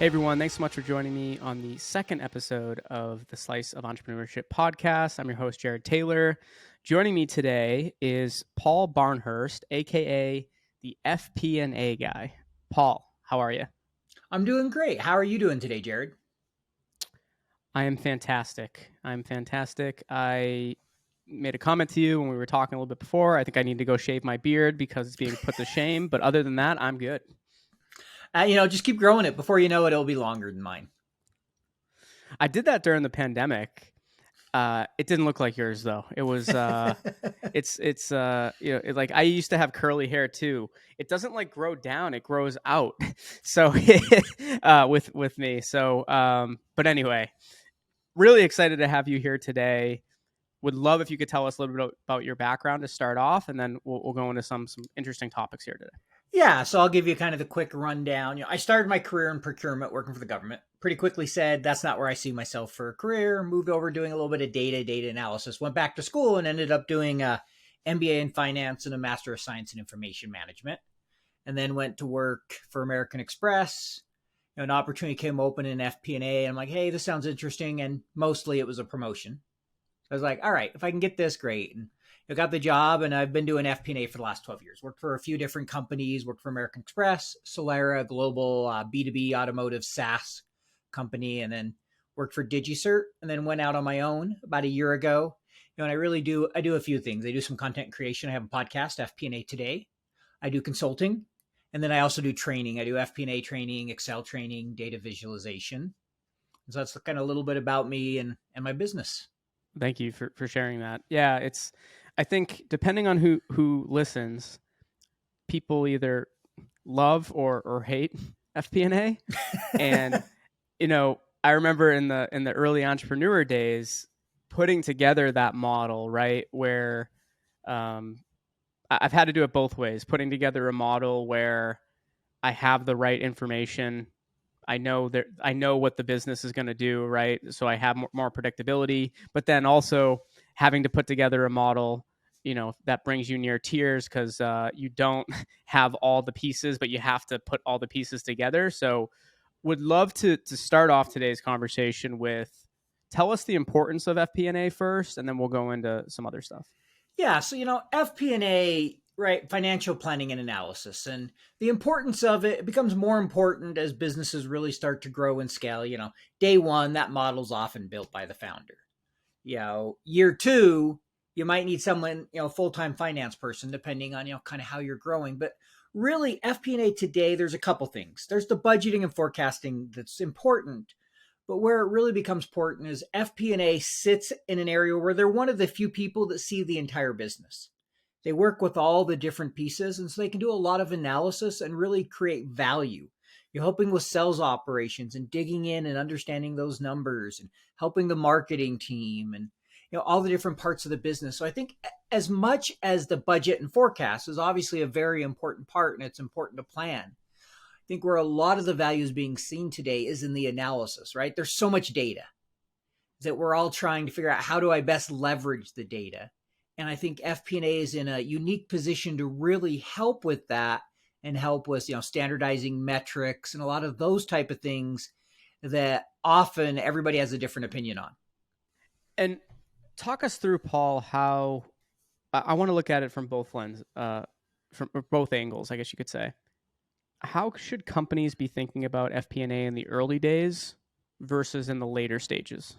Hey everyone, thanks so much for joining me on the second episode of the Slice of Entrepreneurship podcast. I'm your host, Jared Taylor. Joining me today is Paul Barnhurst, aka the FP&A Guy. Paul, how are you? I'm doing great. How are you doing today, Jared? I am fantastic. I made a comment to you when we were talking a little bit before. I think I need to go shave my beard because it's being put to shame. But other than that, I'm good. Just keep growing it. Before you know it, it'll be longer than mine. I did that during the pandemic. It didn't look like yours though. It was like I used to have curly hair too. It doesn't like grow down, it grows out. So with me. So but anyway, really excited to have you here today. Would love if you could tell us a little bit about your background to start off, and then we'll go into some interesting topics here today. Yeah, so I'll give you kind of the quick rundown. I started my career in procurement working for the government. Pretty quickly said that's not where I see myself for a career. Moved over doing a little bit of data analysis. Went back to school and ended up doing a MBA in finance and a Master of Science in Information Management. And then went to work for American Express. An opportunity came open in FP&A. And I'm like, hey, this sounds interesting. And mostly it was a promotion. I was like, all right, if I can get this, great. And I got the job, and I've been doing FP&A for the last 12 years. Worked for a few different companies. Worked for American Express, Solera, global B2B automotive SaaS company, and then worked for DigiCert, and then went out on my own about a year ago. And I do a few things. I do some content creation. I have a podcast, FP&A Today. I do consulting, and then I also do training. I do FP&A training, Excel training, data visualization. So that's kind of a little bit about me and my business. Thank you for sharing that. Yeah, I think depending on who listens, people either love or hate FP&A. And I remember in the early entrepreneur days putting together that model, right, where I've had to do it both ways, putting together a model where I have the right information. I know what the business is going to do, right? So I have more predictability, but then also having to put together a model, that brings you near tears because you don't have all the pieces, but you have to put all the pieces together. So would love to start off today's conversation with, tell us the importance of FP&A first, and then we'll go into some other stuff. Yeah. So, FP&A, right? Financial planning and analysis, and the importance of it becomes more important as businesses really start to grow and scale. Day one, that model's often built by the founder. Year two, you might need someone, full-time finance person, depending on, kind of how you're growing. But really, FP&A today, there's a couple things. There's the budgeting and forecasting that's important. But where it really becomes important is FP&A sits in an area where they're one of the few people that see the entire business. They work with all the different pieces, and so they can do a lot of analysis and really create value. You're helping with sales operations and digging in and understanding those numbers and helping the marketing team and all the different parts of the business. So I think as much as the budget and forecast is obviously a very important part, and it's important to plan, I think where a lot of the value is being seen today is in the analysis, right? There's so much data that we're all trying to figure out, how do I best leverage the data? And I think FP&A is in a unique position to really help with that and help with, standardizing metrics and a lot of those type of things that often everybody has a different opinion on. And talk us through, Paul, how I want to look at it from both from both angles, I guess you could say. How should companies be thinking about FP&A in the early days versus in the later stages?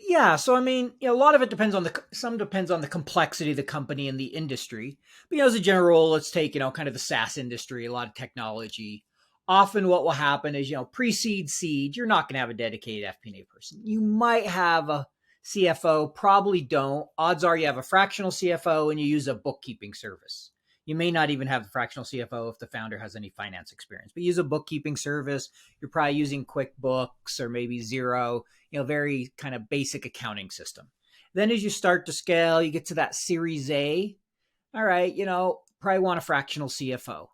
Yeah, so a lot of it depends on the complexity of the company and the industry. But as a general rule, let's take kind of the SaaS industry, a lot of technology. Often, what will happen is pre-seed, seed. You're not going to have a dedicated FP&A person. You might have a CFO, probably don't. Odds are you have a fractional CFO and you use a bookkeeping service. You may not even have the fractional CFO if the founder has any finance experience, but use a bookkeeping service. You're probably using QuickBooks or maybe Xero, very kind of basic accounting system. Then as you start to scale, you get to that Series A. All right, probably want a fractional CFO.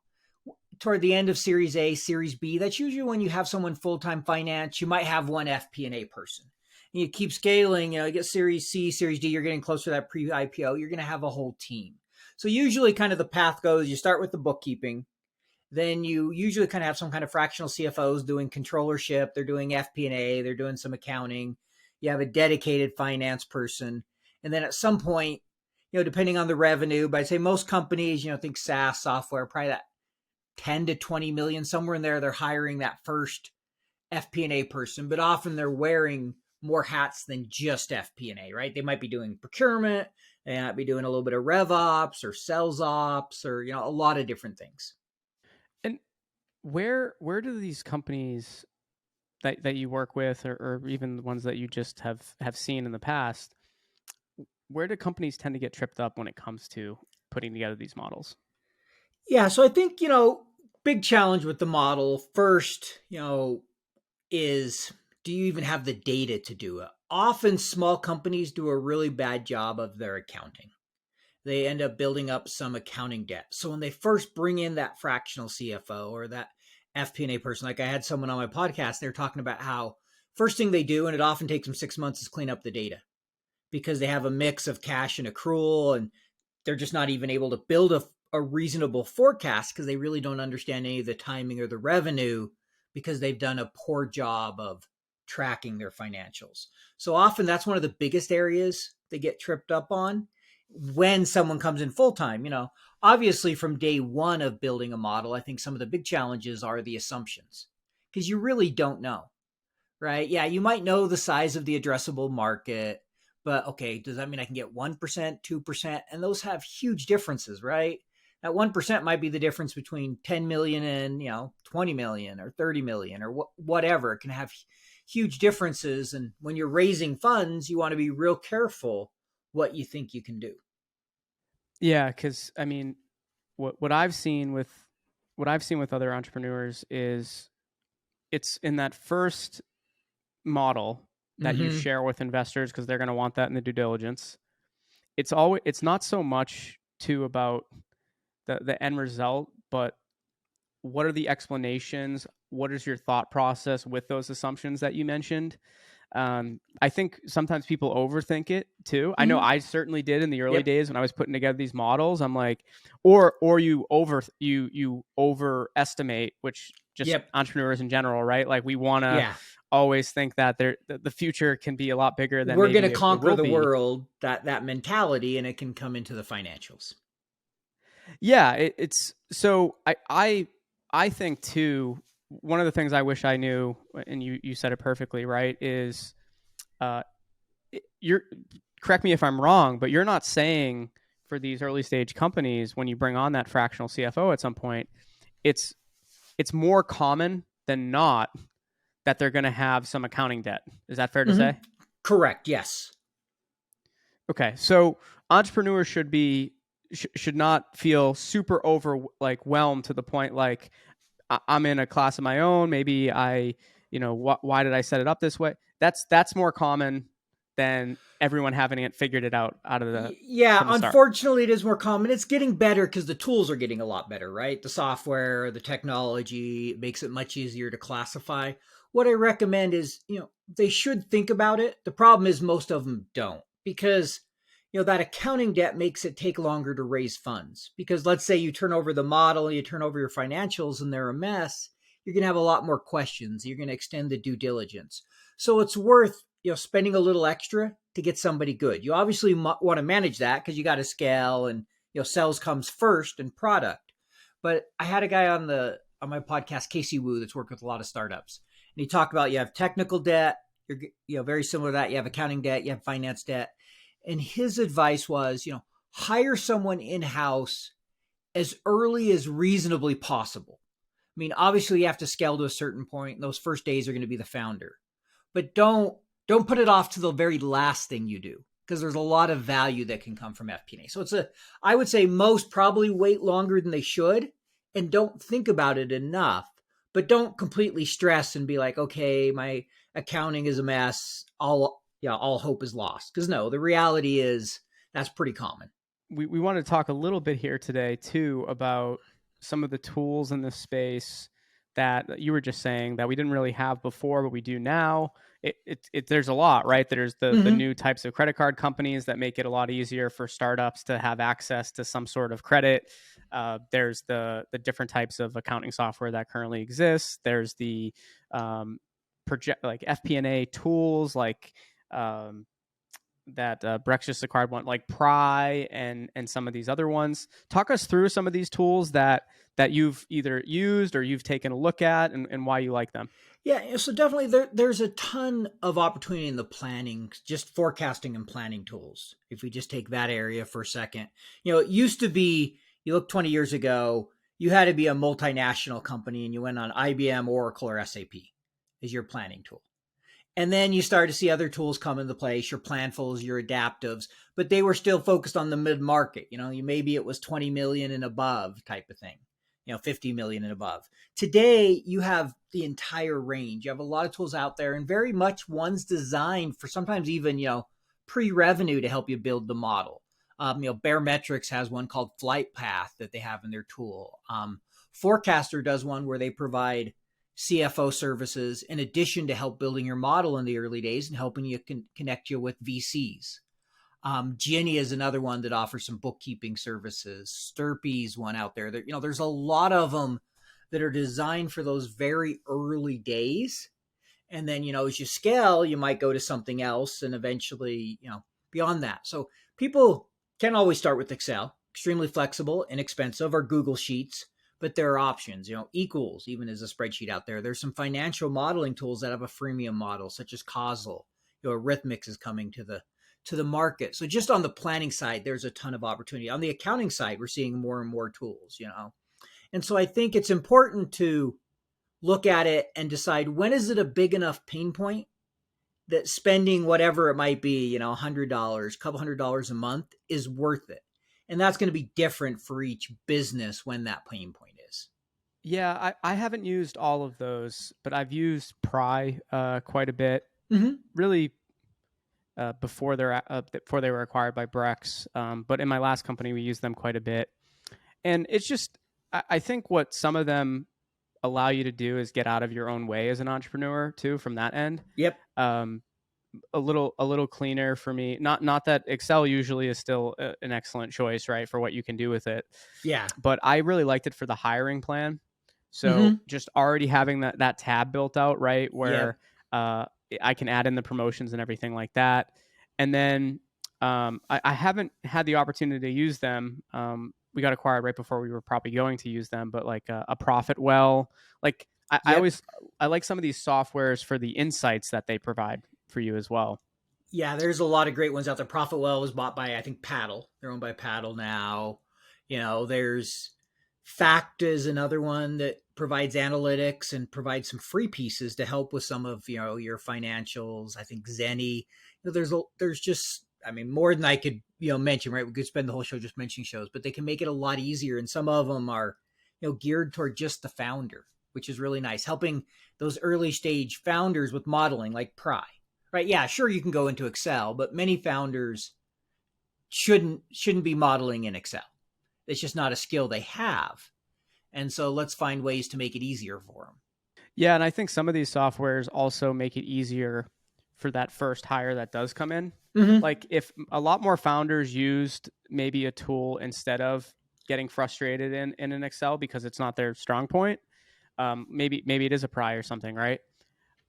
Toward the end of Series A, Series B, that's usually when you have someone full-time finance. You might have one FP&A person. And you keep scaling, you get Series C, Series D, you're getting closer to that pre-IPO, you're going to have a whole team. So usually kind of the path goes, you start with the bookkeeping, Then you usually kind of have some kind of fractional CFOs doing controllership. They're doing FP&A. They're doing some accounting. You have a dedicated finance person. And then at some point, depending on the revenue, but I'd say most companies, think SaaS software, probably that 10 to 20 million, somewhere in there, they're hiring that first FP&A person, but often they're wearing more hats than just FP&A, right? They might be doing procurement, they might be doing a little bit of rev ops or sales ops or, a lot of different things. And where do these companies that you work with, or even the ones that you just have seen in the past, where do companies tend to get tripped up when it comes to putting together these models? Yeah, so I think, big challenge with the model first, is do you even have the data to do it? Often small companies do a really bad job of their accounting. They end up building up some accounting debt. So when they first bring in that fractional CFO or that FP&A person, like I had someone on my podcast, they're talking about how first thing they do, and it often takes them 6 months, is clean up the data because they have a mix of cash and accrual, and they're just not even able to build a reasonable forecast because they really don't understand any of the timing or the revenue because they've done a poor job of tracking their financials. So often that's one of the biggest areas they get tripped up on when someone comes in full time. Obviously from day one of building a model, I think some of the big challenges are the assumptions because you really don't know, right? Yeah, you might know the size of the addressable market, but okay, does that mean I can get 1%, 2%? And those have huge differences, right? That 1% might be the difference between 10 million and, 20 million or 30 million or whatever. It can have huge differences. And when you're raising funds, you want to be real careful what you think you can do. Yeah, because I mean, what I've seen with other entrepreneurs is it's in that first model that you Mm-hmm. share with investors because they're going to want that in the due diligence. It's not so much too about the end result, but what are the explanations? What is your thought process with those assumptions that you mentioned? I think sometimes people overthink it too. I know Mm-hmm. I certainly did in the early Yep. days when I was putting together these models. I'm like, or you overestimate, which just Yep. entrepreneurs in general, right? Like we want to Yeah. always think that the future can be a lot bigger than We're going to maybe it conquer will the be. world, that mentality, and it can come into the financials. Yeah, it's so I think too. One of the things I wish I knew, and you said it perfectly, right? Is uh, you're correct me if I'm wrong, but you're not saying for these early stage companies when you bring on that fractional CFO at some point, it's more common than not that they're going to have some accounting debt. Is that fair to Mm-hmm. say? Correct. Yes. Okay, so entrepreneurs should not feel super over like whelmed to the point like I'm in a class of my own. Maybe why did I set it up this way? That's more common than everyone having it figured it out Yeah, from the start. unfortunately, it is more common. It's getting better because the tools are getting a lot better, right? The software, the technology makes it much easier to classify. What I recommend is, they should think about it. The problem is most of them don't because, that accounting debt makes it take longer to raise funds. Because let's say you turn over the model, you turn over your financials, and they're a mess, you're going to have a lot more questions. You're going to extend the due diligence. So it's worth, spending a little extra to get somebody good. You obviously want to manage that because you got to scale and, sales comes first and product. But I had a guy on my podcast, Casey Wu, that's worked with a lot of startups. And he talked about you have technical debt, you're, very similar to that. You have accounting debt, you have finance debt. And his advice was, hire someone in-house as early as reasonably possible. I mean, obviously you have to scale to a certain point, and those first days are going to be the founder. But don't put it off to the very last thing you do because there's a lot of value that can come from FP&A. So I would say most probably wait longer than they should and don't think about it enough, but don't completely stress and be like, okay, my accounting is a mess. All hope is lost. Because no, the reality is that's pretty common. We want to talk a little bit here today too about some of the tools in this space that you were just saying that we didn't really have before, but we do now. There's a lot, right? There's the Mm-hmm. new types of credit card companies that make it a lot easier for startups to have access to some sort of credit. There's the different types of accounting software that currently exists. There's the project like FP&A tools like that Brex just acquired one like Pry and some of these other ones. Talk us through some of these tools that you've either used or you've taken a look at and why you like them. Yeah, so definitely there's a ton of opportunity in the planning, just forecasting and planning tools. If we just take that area for a second, it used to be, you look 20 years ago, you had to be a multinational company and you went on IBM, Oracle, or SAP as your planning tool. And then you started to see other tools come into place, your planfuls, your adaptives, but they were still focused on the mid market. Maybe it was 20 million and above type of thing, 50 million and above. Today, you have the entire range. You have a lot of tools out there, and very much one's designed for sometimes even, pre-revenue to help you build the model. Barometrics has one called Flight Path that they have in their tool. Forecaster does one where they provide CFO services in addition to help building your model in the early days and helping you connect you with VCs. Ginny is another one that offers some bookkeeping services. Sturpey's one out there. There's a lot of them that are designed for those very early days. And then, as you scale, you might go to something else and eventually, beyond that. So people can always start with Excel, extremely flexible, inexpensive, or Google Sheets, but there are options. Equals even is a spreadsheet out there. There's some financial modeling tools that have a freemium model, such as Causal. Arithmetic is coming to the market. So just on the planning side, there's a ton of opportunity. On the accounting side, we're seeing more and more tools, And so I think it's important to look at it and decide, when is it a big enough pain point that spending whatever it might be, $100, $200 a month is worth it. And that's going to be different for each business when that pain point is. Yeah, I haven't used all of those, but I've used Pry quite a bit. Mm-hmm. Really, before they were acquired by Brex. But in my last company, we used them quite a bit, and it's just I think what some of them allow you to do is get out of your own way as an entrepreneur too. From that end, Yep. A little cleaner for me. Not that Excel usually is still an excellent choice, right, for what you can do with it. Yeah. But I really liked it for the hiring plan. So Mm-hmm. just already having that tab built out, right, Yep. where I can add in the promotions and everything like that. And then I haven't had the opportunity to use them. We got acquired right before we were probably going to use them, but like a Profit Well, like Yep. I like some of these softwares for the insights that they provide for you as well. Yeah, there's a lot of great ones out there. Profitwell was bought by, I think, Paddle. They're owned by Paddle now. There's Fact is another one that provides analytics and provides some free pieces to help with some of your financials. I think Zenny. There's just, I mean, more than I could mention. Right, we could spend the whole show just mentioning shows, but they can make it a lot easier. And some of them are geared toward just the founder, which is really nice, helping those early stage founders with modeling, like Pry. Right? Yeah, sure, you can go into Excel, but many founders shouldn't be modeling in Excel. It's just not a skill they have. And so let's find ways to make it easier for them. Yeah, and I think some of these softwares also make it easier for that first hire that does come in. Mm-hmm. Like if a lot more founders used maybe a tool instead of getting frustrated in an Excel because it's not their strong point, maybe it is a Pry or something, right?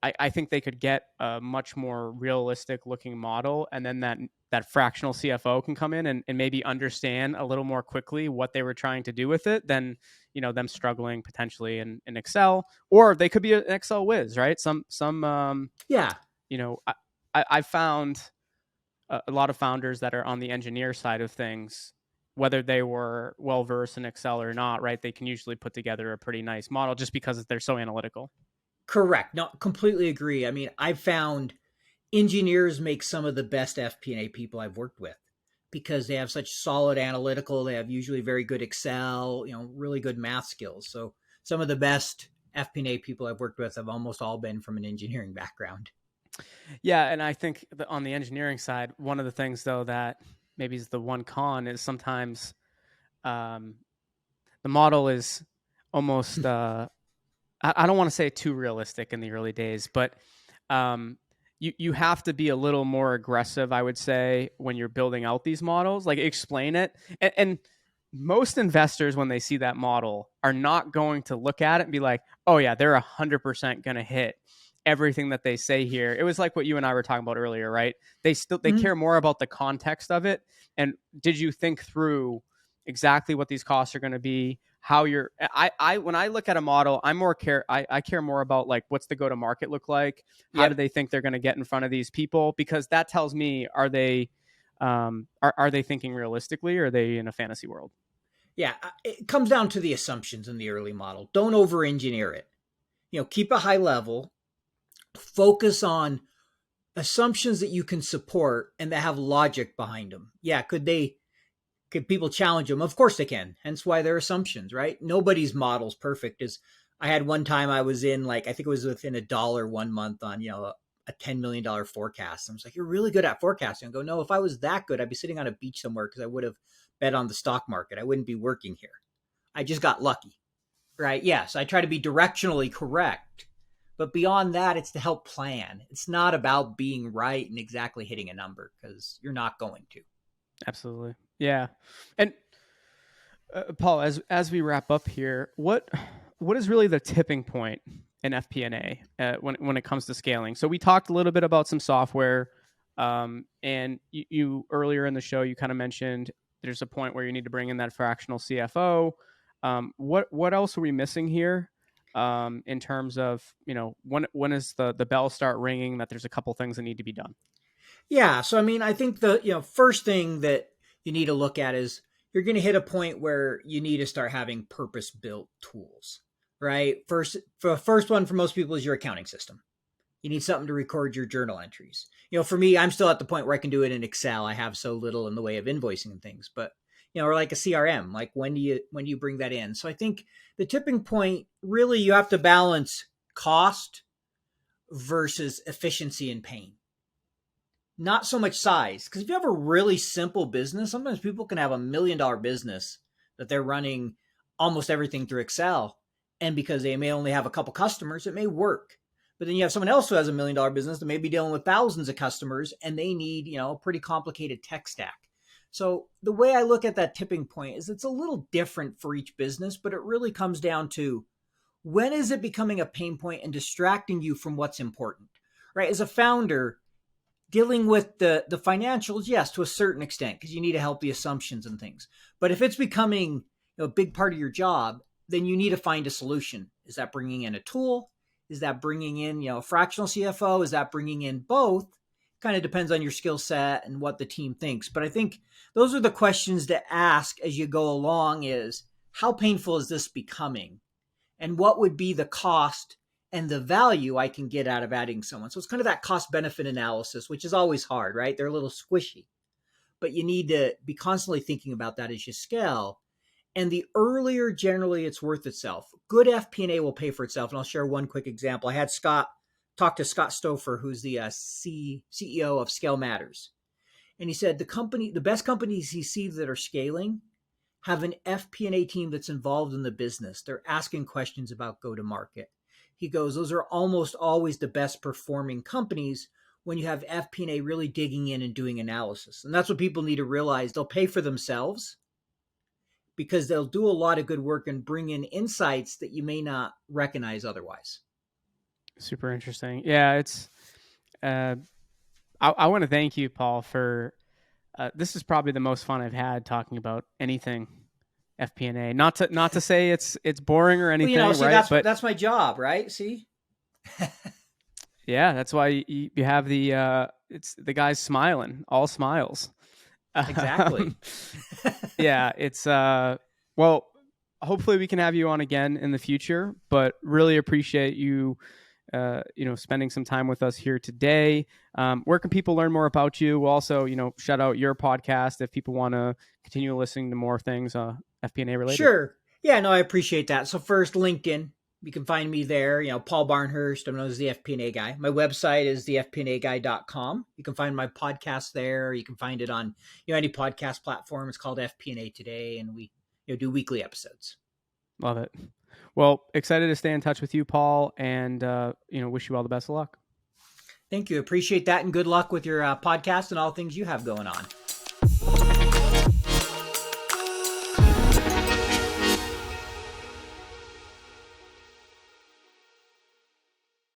I think they could get a much more realistic looking model, and then that fractional CFO can come in and maybe understand a little more quickly what they were trying to do with it than them struggling potentially in Excel, or they could be an Excel whiz, right? Some Yeah. I found a lot of founders that are on the engineer side of things, whether they were well versed in Excel or not, right? They can usually put together a pretty nice model just because they're so analytical. Correct. No, completely agree. I mean, I've found engineers make some of the best FP&A people I've worked with because they have such solid analytical. They have usually very good Excel, really good math skills. So some of the best FP&A people I've worked with have almost all been from an engineering background. Yeah, and I think that on the engineering side, one of the things though that maybe is the one con is sometimes the model is almost I don't want to say too realistic in the early days, but you have to be a little more aggressive, I would say, when you're building out these models. Like explain it, and most investors when they see that model are not going to look at it and be like, "Oh yeah, they're 100% going to hit everything that they say here." It was like what you and I were talking about earlier, right? They Mhm. care more about the context of it, and did you think through exactly what these costs are going to be, how you're I when I look at a model, I care more about like what's the go to market look like, how do Yep. they think they're going to get in front of these people, because that tells me are they thinking realistically, or are they in a fantasy world? Yeah. It comes down to the assumptions in the early model. Don't over engineer it. Keep a high level, focus on assumptions that you can support and that have logic behind them. Yeah. Could people challenge them? Of course they can. Hence why they're assumptions, right? Nobody's model's perfect. Is I had one time I was in like I think it was within $1 one month on a $10 million forecast. I was like, "You're really good at forecasting." I go, "No, if I was that good, I'd be sitting on a beach somewhere because I would have bet on the stock market. I wouldn't be working here. I just got lucky." Right? Yes, I try to be directionally correct. But beyond that, it's to help plan. It's not about being right and exactly hitting a number because you're not going to. Absolutely. Yeah. And Paul, as we wrap up here, what is really the tipping point in FP&A when it comes to scaling? So we talked a little bit about some software, and you earlier in the show you kind of mentioned there's a point where you need to bring in that fractional CFO. What else are we missing here? In terms of when is the bell start ringing that there's a couple things that need to be done? Yeah. So I mean, I think the first thing that you need to look at is you're going to hit a point where you need to start having purpose built tools, right? First one for most people is your accounting system. You need something to record your journal entries. For me, I'm still at the point where I can do it in Excel. I have so little in the way of invoicing and things, but or like a CRM. Like when do you bring that in? So I think the tipping point really you have to balance cost versus efficiency and pain, not so much size. Because if you have a really simple business, sometimes people can have $1 million business that they're running almost everything through Excel. And because they may only have a couple customers, it may work. But then you have someone else who has $1 million business that may be dealing with thousands of customers and they need, a pretty complicated tech stack. So the way I look at that tipping point is it's a little different for each business, but it really comes down to when is it becoming a pain point and distracting you from what's important, right? As a founder, dealing with the financials, yes, to a certain extent, because you need to help the assumptions and things. But if it's becoming a big part of your job, then you need to find a solution. Is that bringing in a tool? Is that bringing in a fractional CFO? Is that bringing in both? Kind of depends on your skill set and what the team thinks. But I think those are the questions to ask as you go along: is how painful is this becoming, and what would be the cost and the value I can get out of adding someone. So it's kind of that cost benefit analysis, which is always hard, right? They're a little squishy, but you need to be constantly thinking about that as you scale. And the earlier, generally, it's worth itself. Good FP&A will pay for itself. And I'll share one quick example. I had talk to Scott Stouffer, who's the CEO of Scale Matters. And he said the best companies he sees that are scaling have an FP&A team that's involved in the business. They're asking questions about go to market. He goes, those are almost always the best performing companies when you have FP&A really digging in and doing analysis. And that's what people need to realize. They'll pay for themselves because they'll do a lot of good work and bring in insights that you may not recognize otherwise. Super interesting. Yeah, it's. I want to thank you, Paul, for this is probably the most fun I've had talking about anything FP&A. Not to say it's boring or Well, anything, see, right? that's But that's my job, right? See, yeah, that's why you have it's the guys smiling, all smiles. exactly. Um, yeah, it's well, hopefully we can have you on again in the future, but really appreciate you spending some time with us here today. Where can people learn more about you? We'll also, shout out your podcast if people want to continue listening to more things FP&A related. Sure. Yeah, no, I appreciate that. So first, LinkedIn. You can find me there. Paul Barnhurst. I'm known as the FP&A guy. My website is thefpnaguy.com. You can find my podcast there. You can find it on any podcast platform. It's called FP&A Today, and we do weekly episodes. Love it. Well, excited to stay in touch with you, Paul, and wish you all the best of luck. Thank you. Appreciate that, and good luck with your podcast and all things you have going on.